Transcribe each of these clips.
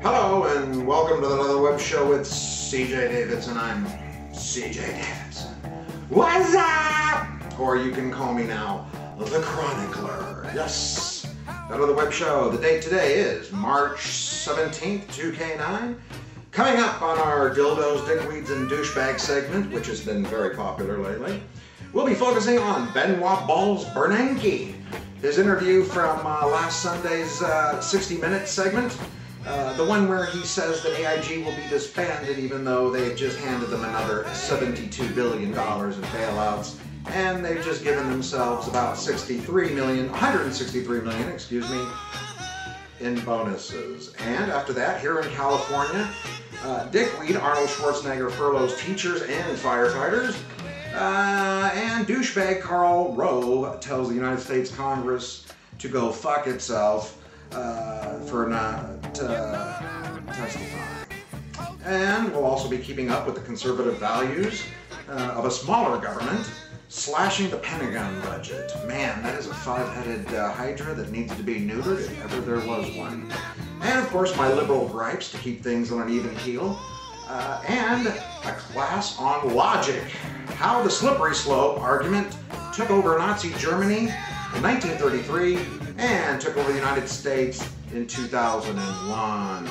Hello and welcome to another web show with CJ Davidson. I'm CJ Davidson. What's up? Or you can call me now the Chronicler. Yes, another web show. The date today is March 17th, 2K9. Coming up on our dildos, dickweeds, and douchebag segment, which has been very popular lately, we'll be focusing on Benoit Balls Bernanke. His interview from last Sunday's 60 Minutes segment. The one where he says that AIG will be disbanded even though they just handed them another $72 billion in bailouts, and they've just given themselves about $163 million, in bonuses. And after that, here in California, Dickweed Arnold Schwarzenegger furloughs teachers and firefighters, and douchebag Karl Rove tells the United States Congress to go fuck itself for not testifying. And we'll also be keeping up with the conservative values of a smaller government, slashing the Pentagon budget. Man, that is a five-headed hydra that needs to be neutered if ever there was one. And of course, my liberal gripes to keep things on an even keel. And a class on logic. How the slippery slope argument took over Nazi Germany in 1933 and took over the United States in 2001.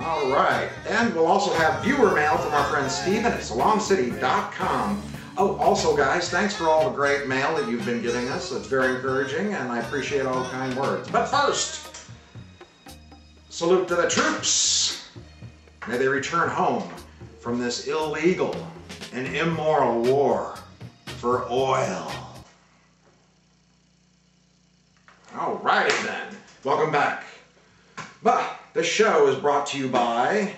All right, and we'll also have viewer mail from our friend Steven at salomcity.com. Oh, also guys, thanks for all the great mail that you've been giving us. It's very encouraging, and I appreciate all the kind words. But first, salute to the troops. May they return home from this illegal and immoral war for oil. Alrighty then, welcome back. But the show is brought to you by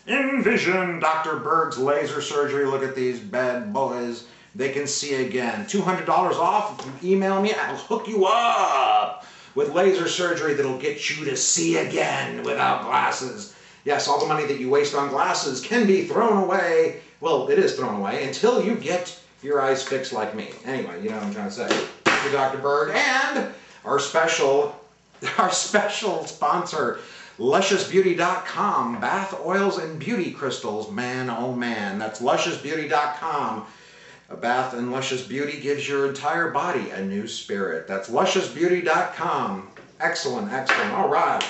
Envision, Dr. Berg's laser surgery. Look at these bad boys. They can see again. $200 off if you email me. I'll hook you up with laser surgery that'll get you to see again without glasses. Yes, all the money that you waste on glasses can be thrown away. Well, it is thrown away until you get your eyes fixed like me. Anyway, you know what I'm trying to say. Thank you, Dr. Berg. And our special sponsor, LushiousBeauty.com. Bath oils and beauty crystals. Man, oh man. That's LushiousBeauty.com. A bath in Luscious Beauty gives your entire body a new spirit. That's LushiousBeauty.com. Excellent, excellent. All right.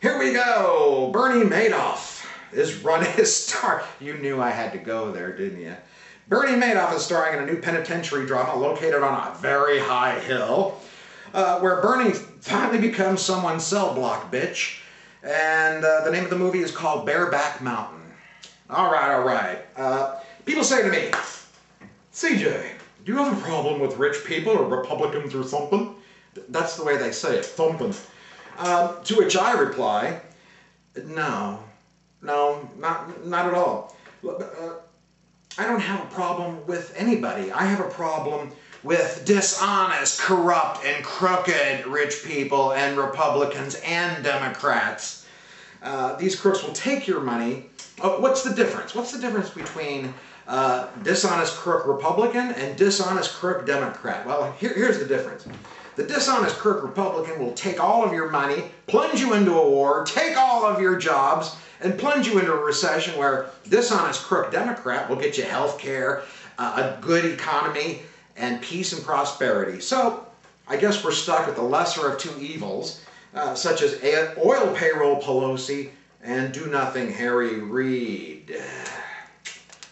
Here we go. Bernie Madoff is running his star. You knew I had to go there, didn't you? Bernie Madoff is starring in a new penitentiary drama located on a very high hill, where Bernie finally becomes someone's cell block bitch. And the name of the movie is called Bareback Mountain. All right. People say to me, CJ, do you have a problem with rich people or Republicans or something? That's the way they say it, thumping. To which I reply, no, not at all. I don't have a problem with anybody. I have a problem with dishonest, corrupt, and crooked rich people and Republicans and Democrats. These crooks will take your money. Oh, what's the difference? What's the difference between dishonest crook Republican and dishonest crook Democrat? Well, here's the difference. The dishonest crook Republican will take all of your money, plunge you into a war, take all of your jobs, and plunge you into a recession, where dishonest crook Democrat will get you health care, a good economy, and peace and prosperity. So I guess we're stuck with the lesser of two evils, such as oil payroll Pelosi and do-nothing Harry Reid.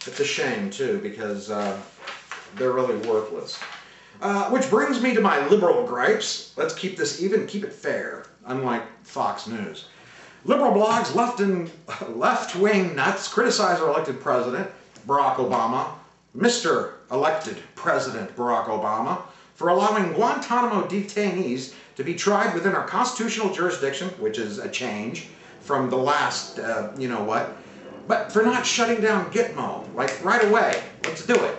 It's a shame, too, because they're really worthless. Which brings me to my liberal gripes. Let's keep this even, keep it fair, unlike Fox News. Liberal blogs, left-wing nuts criticize our elected president, Barack Obama, Mr. Elected President Barack Obama, for allowing Guantanamo detainees to be tried within our constitutional jurisdiction, which is a change from the last, you know what, but for not shutting down Gitmo, like right away. Let's do it.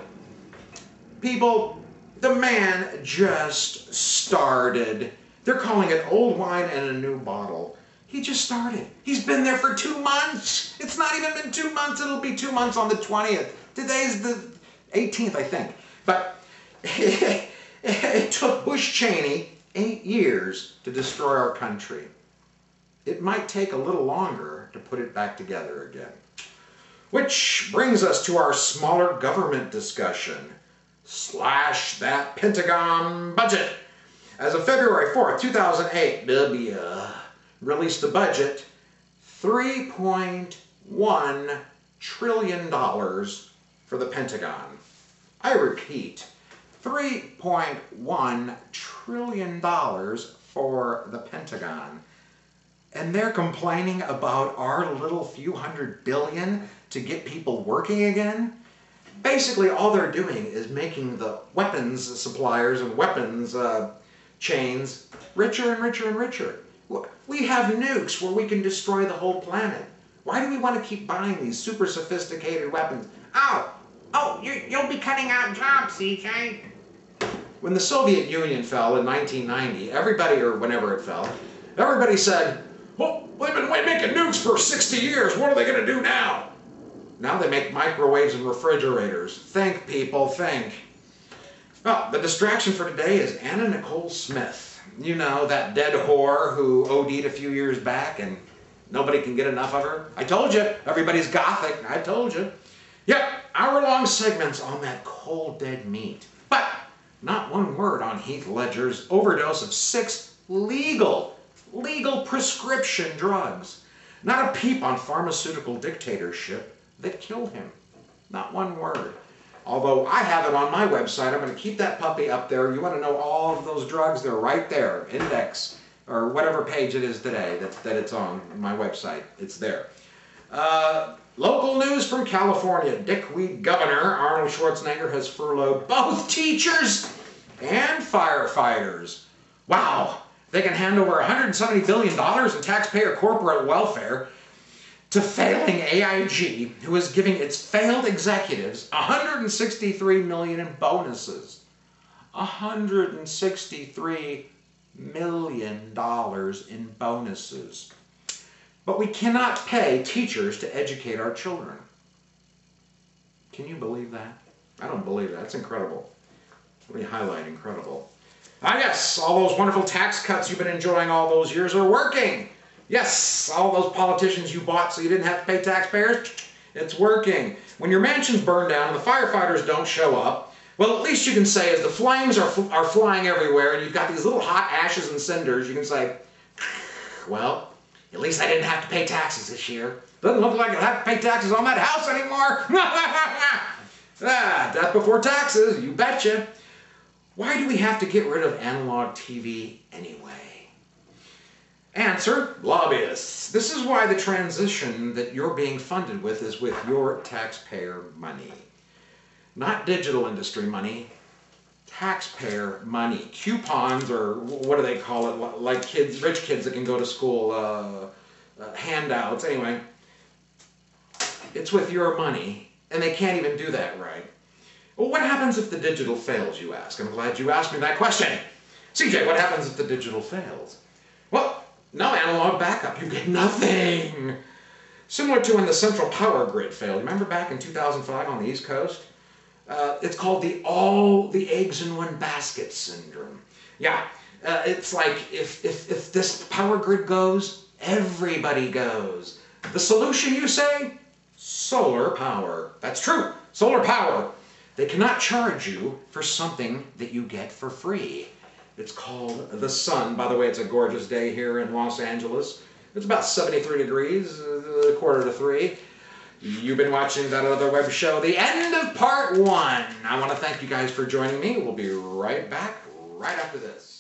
People, the man just started. They're calling it old wine in a new bottle. He just started. He's been there for 2 months. It's not even been 2 months. It'll be 2 months on the 20th. Today's the 18th, I think. But it took Bush Cheney 8 years to destroy our country. It might take a little longer to put it back together again. Which brings us to our smaller government discussion. Slash that Pentagon budget. As of February 4th, 2008, released the budget, $3.1 trillion for the Pentagon. I repeat, $3.1 trillion for the Pentagon. And they're complaining about our little few $100 billion to get people working again? Basically, all they're doing is making the weapons suppliers and weapons chains richer and richer and richer. We have nukes where we can destroy the whole planet. Why do we want to keep buying these super sophisticated weapons? You'll be cutting out jobs, CJ. When the Soviet Union fell in 1990, everybody, or whenever it fell, everybody said, well, they've been making nukes for 60 years. What are they going to do now? Now they make microwaves and refrigerators. Think, people, think. Well, the distraction for today is Anna Nicole Smith. You know, that dead whore who OD'd a few years back and nobody can get enough of her. I told you, everybody's gothic. I told you. Yep, hour-long segments on that cold, dead meat. But not one word on Heath Ledger's overdose of 6 legal prescription drugs. Not a peep on pharmaceutical dictatorship that killed him. Not one word. Although I have it on my website, I'm going to keep that puppy up there. You want to know all of those drugs? They're right there. Index, or whatever page it is today that it's on my website. It's there. Local news from California. Dickweed Governor Arnold Schwarzenegger has furloughed both teachers and firefighters. Wow. They can hand over $170 billion in taxpayer corporate welfare to failing AIG, who is giving its failed executives $163 million in bonuses. $163 million in bonuses. But we cannot pay teachers to educate our children. Can you believe that? I don't believe that. It's incredible. Let me highlight incredible. Ah, yes, all those wonderful tax cuts you've been enjoying all those years are working. Yes, all those politicians you bought so you didn't have to pay taxpayers, it's working. When your mansions burn down and the firefighters don't show up, well, at least you can say, as the flames are flying everywhere and you've got these little hot ashes and cinders, you can say, well, at least I didn't have to pay taxes this year. Doesn't look like I'll have to pay taxes on that house anymore. Death before taxes, you betcha. Why do we have to get rid of analog TV anyway? Answer, lobbyists. This is why the transition that you're being funded with is with your taxpayer money. Not digital industry money, taxpayer money. Coupons, or what do they call it, like kids, rich kids that can go to school, handouts. Anyway, it's with your money, and they can't even do that right. Well, what happens if the digital fails, you ask? I'm glad you asked me that question. CJ, what happens if the digital fails? Well, no analog backup. You get nothing. Similar to when the central power grid failed. Remember back in 2005 on the East Coast? It's called the all the eggs in one basket syndrome. Yeah, it's like if this power grid goes, everybody goes. The solution, you say? Solar power. That's true. Solar power. They cannot charge you for something that you get for free. It's called the sun. By the way, it's a gorgeous day here in Los Angeles. It's about 73 degrees, 2:45. You've been watching that other web show, the end of part 1. I want to thank you guys for joining me. We'll be right back right after this.